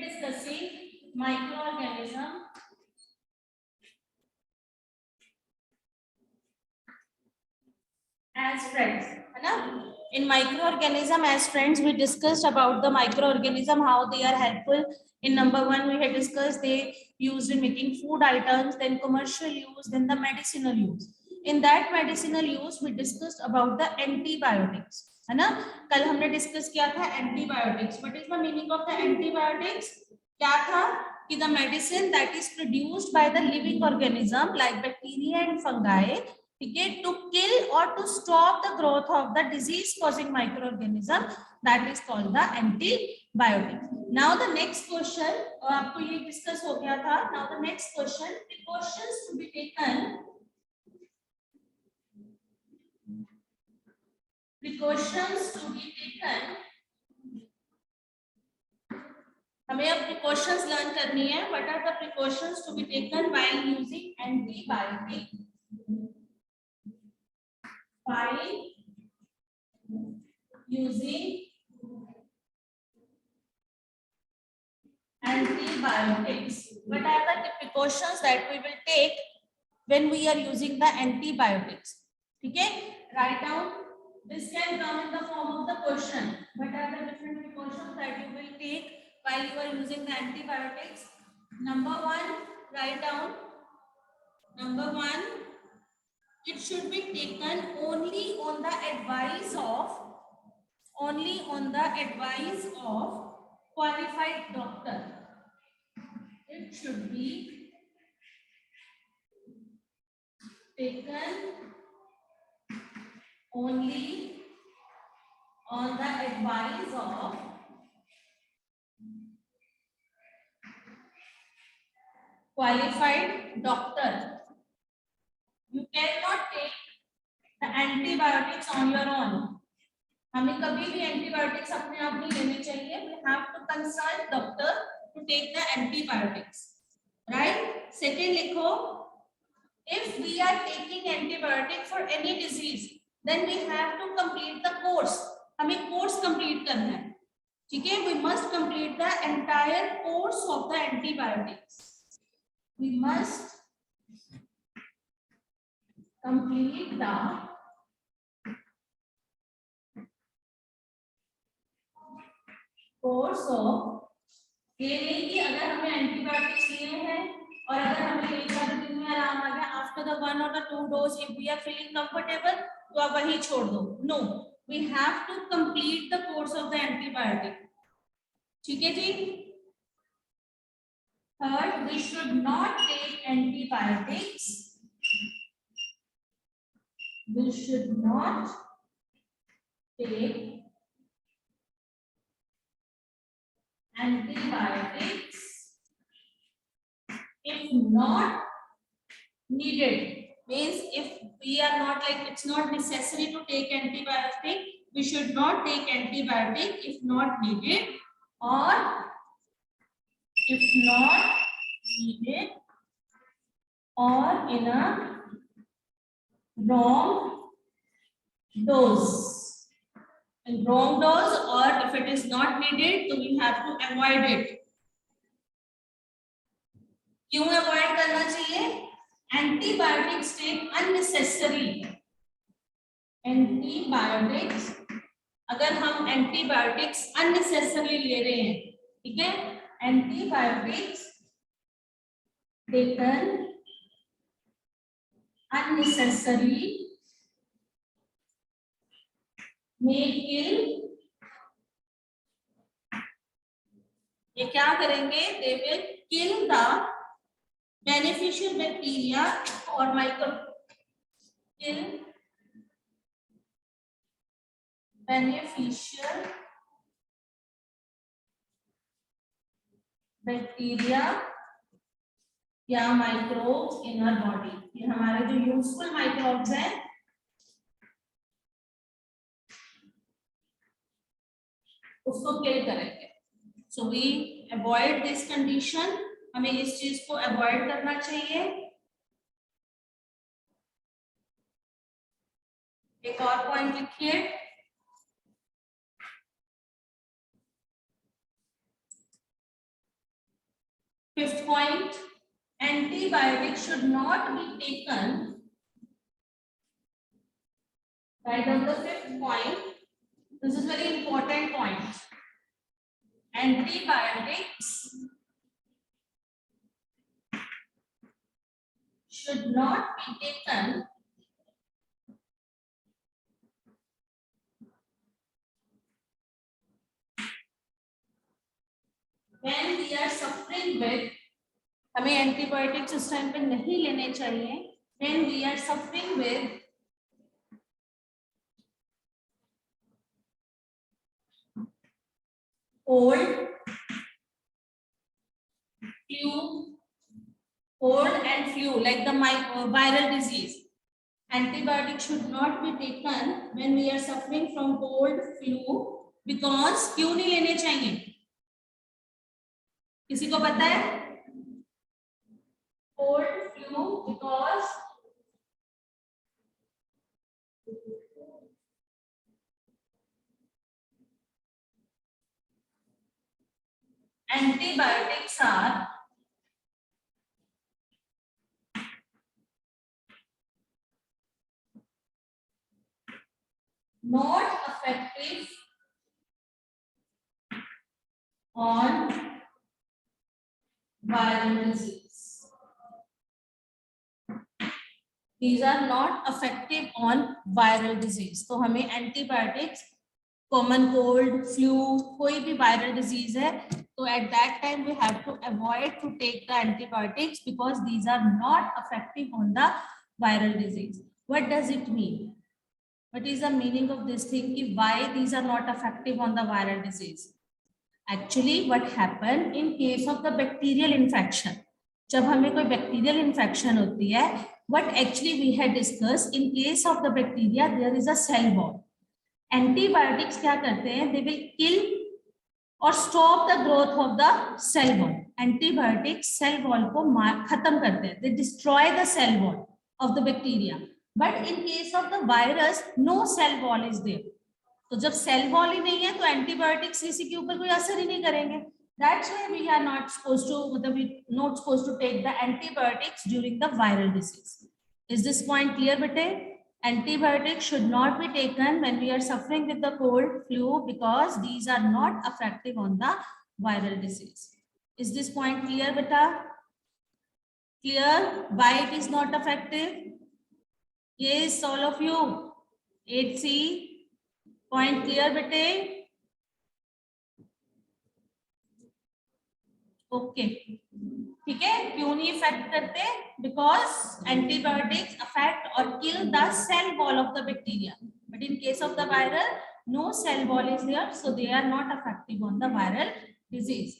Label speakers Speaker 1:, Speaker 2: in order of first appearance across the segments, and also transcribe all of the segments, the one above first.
Speaker 1: discussing microorganism as friends, है ना? In microorganism as friends, we discussed about the microorganism, how they are helpful. In number 1, we had discussed they used in making food items, then commercial use, then the medicinal use. In that medicinal use, we discussed about the antibiotics, है ना? कल हमने discuss किया था antibiotics. What is the meaning of the antibiotics? क्या था कि the medicine that is produced by the living organism like bacteria and fungi, ठीक है, to kill or to stop the growth of the disease causing microorganism, that is called the antibiotic. Now the next question, आपको ये discuss हो गया था. Now the next question, precautions to be taken. Precautions to be taken. हमें अब precautions learn करनी है. What are the precautions to be taken while using antibiotic? While using antibiotics, what are the precautions that we will take when we are using the antibiotics? ठीक है, write down. This can come in the form of the question. What are the different precautions that you will take while you are using the antibiotics? Number 1, write down. Number 1, it should be taken only on the advice of qualified doctor. It should be taken only on the advice of qualified doctor. You cannot take the antibiotics on your own. हमें कभी भी antibiotics अपने आप नहीं लेने चाहिए. We have to consult doctor to take the antibiotics. Right? Second लिखो, if we are taking antibiotic for any disease, then we have to complete the course. हमें course complete करना है. ठीक है? We must complete the entire course of the antibiotics. We must complete the course of. ये नहीं कि अगर हमें एंटीबायोटिक्स लिए हैं और अगर हमें 1-2 दिन में आराम आ गया, after the 1 or 2 dose if we are feeling comfortable, तो आप वही छोड़ दो. No, we have to complete the course of the antibiotic. ठीक है जी? Third, we should not take antibiotics. We should not take antibiotics if not needed. Means if we are not, like, it's not necessary to take antibiotic, we should not take antibiotic if not needed, or if not needed, or in a wrong dose. In wrong dose, or if it is not needed, so we have to avoid it. क्यों avoid करना चाहिए? Antibiotics take unnecessary. Antibiotics, अगर हम antibiotics unnecessary ले रहे हैं, ठीक है, antibiotics taken unnecessary may kill. ये क्या करेंगे? They will kill the beneficial bacteria or kill beneficial bacteria या microbes in our body. ये हमारे जो useful microbes हैं, उसको किल करेंगे. So we avoid this condition. हमें इस चीज को अवॉइड करना चाहिए. एक और पॉइंट लिखिए. Fifth point, antibiotics should not be taken. Write down the fifth point. This is very important point. Antibiotics should not be taken when we are suffering with, हमें एंटीबायोटिक्स उस टाइम पे नहीं लेने चाहिए when we are suffering with cold, and flu, like the viral disease. Antibiotics should not be taken when we are suffering from cold, flu, because क्यों नहीं लेने चाहिए? किसी को पता है? Cold, flu, because antibiotics are not effective on viral disease. These are not effective on viral disease. तो हमें antibiotics, common cold, flu, कोई भी viral disease है, तो at that time we have to avoid to take the antibiotics because these are not effective on the viral disease. What does it mean? What is the meaning of this thing? कि why these are not effective on the viral disease? Actually, what happened in case of the bacterial infection? जब हमें कोई bacterial infection होती है, what actually we had discussed, in case of the bacteria there is a cell wall. Antibiotics क्या करते हैं? They will kill or stop the growth of the cell wall. Antibiotics cell wall को खत्म करते हैं. They destroy the cell wall of the bacteria. But in case of the virus, no cell wall is there. तो जब cell wall ही नहीं है तो antibiotics किसी के ऊपर कोई असर ही नहीं करेंगे. That's why we are not supposed to, मतलब we not supposed to take the antibiotics during the viral disease. Is this point clear, bete? Antibiotics should not be taken when we are suffering with the cold, flu, because these are not effective on the viral disease. Is this point clear, beta? Clear? Why it is not effective? Yes, all of you. 8C. Point clear, bete? Okay. ठीक है, क्यों नहीं effect करते? Because antibiotics affect or kill the cell wall of the bacteria. But in case of the viral, no cell wall is there, so they are not effective on the viral disease.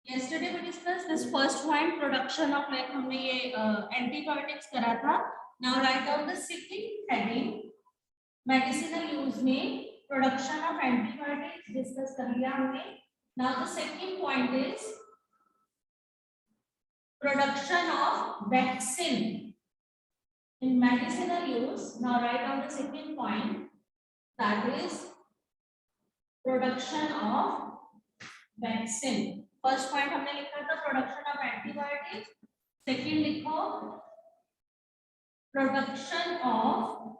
Speaker 1: Yesterday we discussed this first point, production of, like हमने ये antibiotics करा था. Now write down the second heading, medicinal use में production of antibiotics discuss कर लिया हमने. Now the second point is production of vaccine in medicinal use. Now write down the second point, that is production of vaccine. First point हमने लिखा था production of antibiotics. Second लिखो production of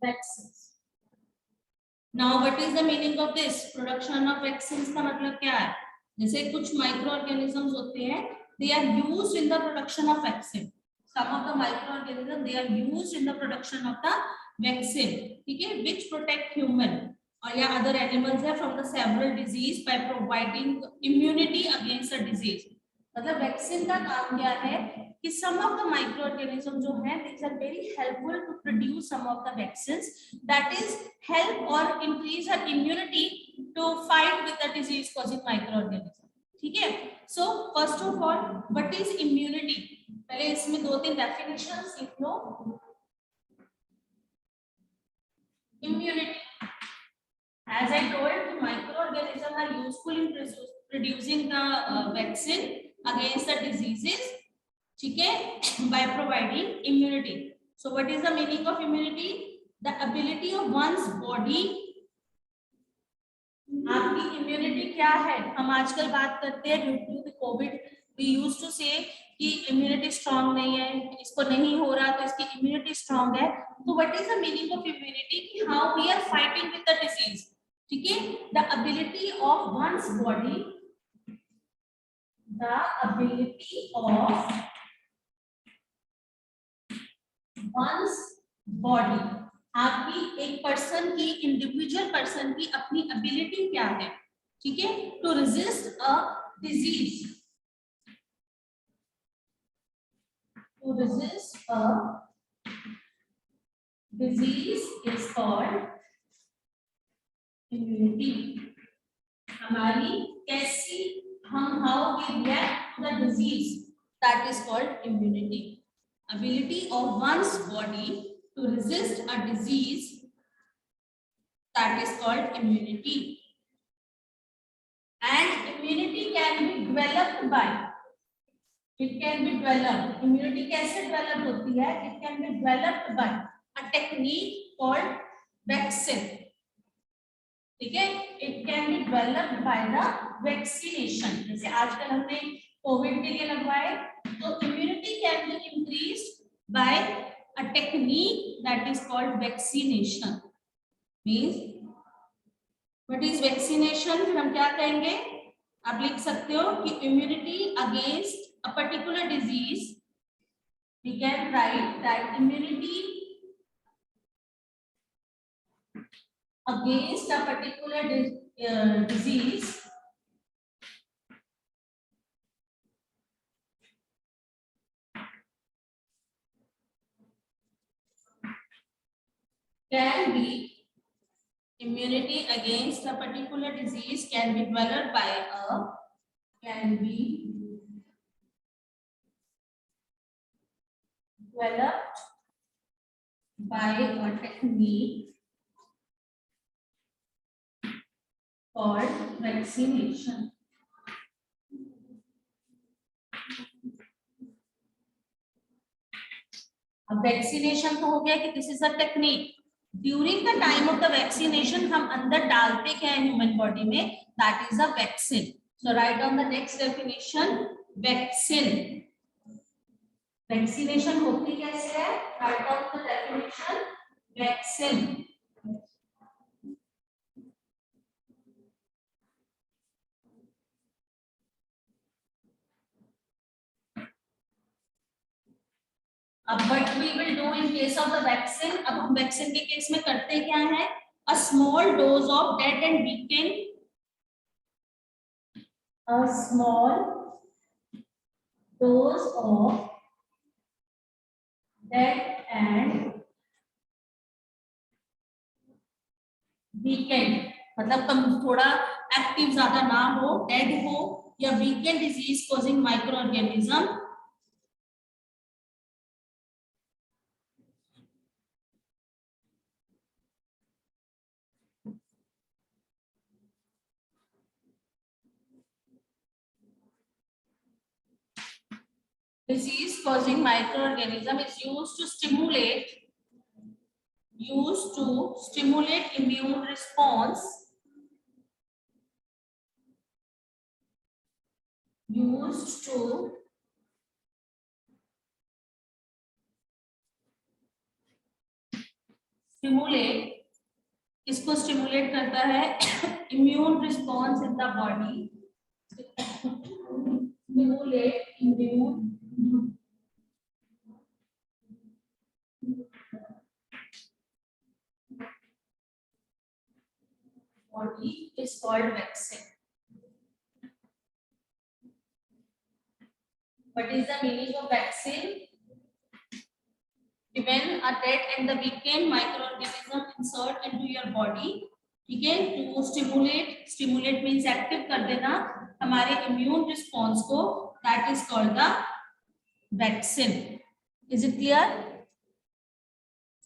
Speaker 1: vaccines. Now what is the meaning of this? Production of vaccines का मतलब क्या है? जैसे कुछ microorganisms होते हैं, they are used in the production of vaccine. Some of the microorganisms, they are used in the production of the vaccine, ठीक है, which protect human और या other animals है from the several disease by providing immunity against the disease. मतलब vaccine का काम क्या है कि some of the microorganisms जो हैं, these are very helpful to produce some of the vaccines that is help or increase our immunity to fight with the disease causing microorganism. ठीक है? So first of all, what is immunity? पहले इसमें दो तीन definitions लिख लो. Immunity, as I told, microorganisms are useful in producing the vaccine against the diseases, ठीक है, by providing immunity. So what is the meaning of immunity? The ability of one's body आपकी immunity क्या है? हम आजकल बात करते हैं due to Covid we used to say कि इम्यूनिटी स्ट्रांग नहीं है, इसको नहीं हो रहा तो इसकी इम्यूनिटी स्ट्रांग है। तो what is the meaning of immunity? कि how we are fighting with the disease. ठीक है, the ability of one's body, the ability of one's body, आपकी एक पर्सन की, इंडिविजुअल पर्सन की अपनी एबिलिटी क्या है? ठीक है, to resist a disease, to resist a disease is called immunity. हमारी कैसी, हम how we react to the disease, that is called immunity. Ability of one's body to resist a disease, that is called immunity. And immunity can be developed by, it can be developed, immunity कैसे develop होती है? It can be developed by a technique called vaccine. ठीक है, it can be developed by the vaccination. जैसे आजकल हमने Covid के लिए लगवाए, तो immunity can be increased by a technique that is called vaccination. Means what is vaccination? फिर हम क्या कहेंगे? आप लिख सकते हो कि immunity against a particular disease, we can write that immunity against a particular disease can be, immunity against a particular disease can be developed by a, can be developed by a technique called vaccination. अब vaccination तो हो गया कि this is a technique, during the time of the vaccination हम अंदर डालते क्या है ह्यूमन बॉडी में, that is a vaccine. So right on the next definition, vaccine. Vaccination होती कैसे है? Right on the definition, vaccine. अब what we will do in case of the vaccine, अब हम वैक्सीन के केस में करते क्या है? A small dose of dead and weakened, a small dose of dead and weakened, मतलब कम, थोड़ा एक्टिव ज्यादा ना हो, डेड हो या weekend disease causing micro organism, disease causing microorganism is used to stimulate immune response, used to stimulate, किसको stimulate करता है? Immune response in the body, stimulate immune body is called vaccine. What is the meaning of vaccine? When a dead and the weakened microorganism insert into your body, ठीक है, to stimulate means active कर देना हमारे immune response को, that is called the vaccine. Is it clear?